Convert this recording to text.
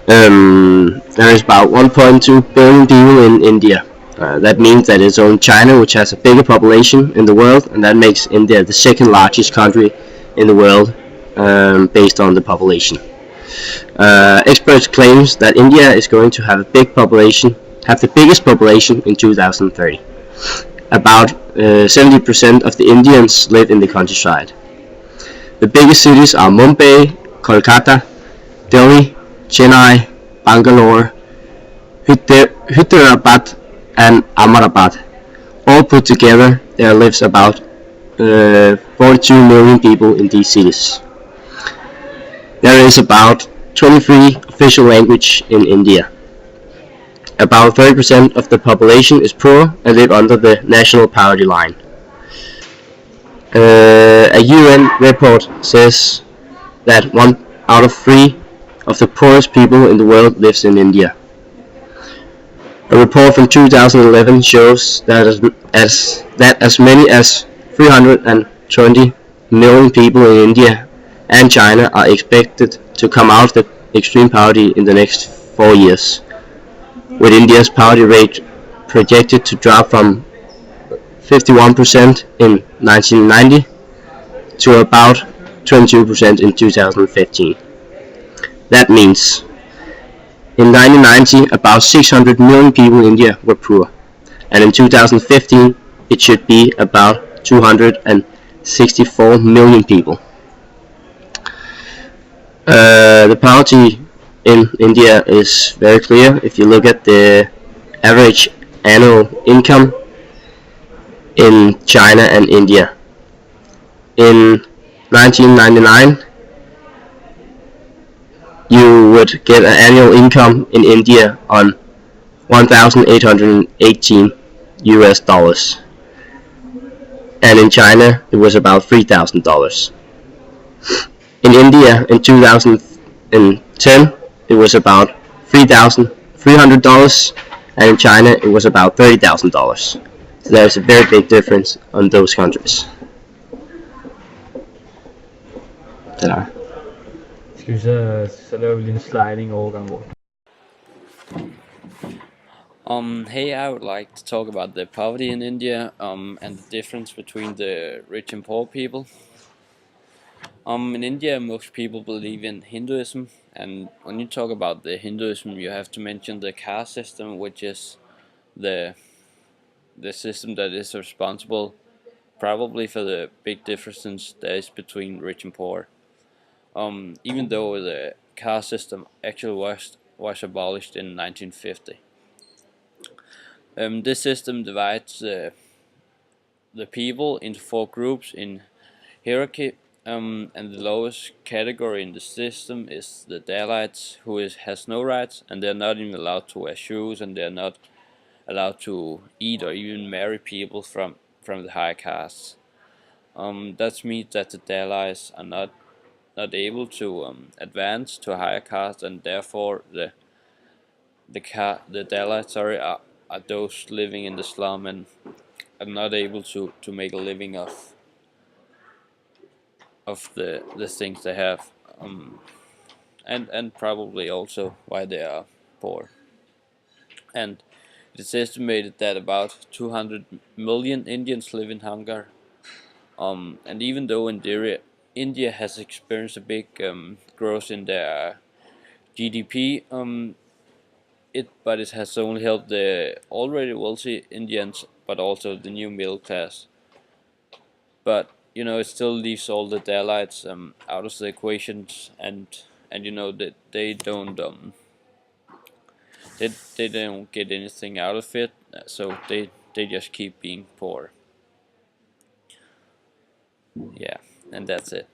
There is about 1.2 billion people in India. That means that it's only China which has a bigger population in the world, and that makes India the second largest country in the world based on the population. Experts claim that India is going to have the biggest population in 2030. About 70% of the Indians live in the countryside. The biggest cities are Mumbai, Kolkata, Delhi, Chennai, Bangalore, Hyderabad, and Ahmedabad. All put together, there lives about 42 million people in these cities. There is about 23 official languages in India. About 30% of the population is poor and live under the national poverty line. A UN report says that 1 out of 3 of the poorest people in the world lives in India. A report from 2011 shows that as many as 320 million people in India and China are expected to come out of the extreme poverty in the next 4 years, with India's poverty rate projected to drop from 51% in 1990 to about 22% in 2015. That means in 1990 about 600 million people in India were poor, and in 2015 it should be about 264 million people. The poverty in India is very clear. If you look at the average annual income in China and India, in 1999 you would get an annual income in India on 1,818 US dollars, and in China it was about $3,000. In India in 2010 it was about $3,300, and in China it was about $30,000. So there's a very big difference on those countries. Der. Skal vi så laver vi lige en sliding overgang hvor. Hey, I would like to talk about the poverty in India and the difference between the rich and poor people. In India, most people believe in Hinduism, and when you talk about the Hinduism, you have to mention the caste system, which is the system that is responsible probably for the big differences there is between rich and poor. Even though the caste system actually was abolished in 1950. This system divides the people into 4 groups in hierarchy, and the lowest category in the system is the Dalits, who has no rights, and they're not even allowed to wear shoes, and they're not allowed to eat or even marry people from the higher castes. That means that the Dalits are not able to advance to a higher caste, and therefore the Dalits are those living in the slum and are not able to make a living of the things they have, and probably also why they are poor. And it's estimated that about 200 million Indians live in hunger. And even though India has experienced a big growth in their GDP, but it has only helped the already wealthy Indians, but also the new middle class. But it still leaves all the Dalits out of the equations, and that they don't they don't get anything out of it, so they just keep being poor. Yeah, and that's it.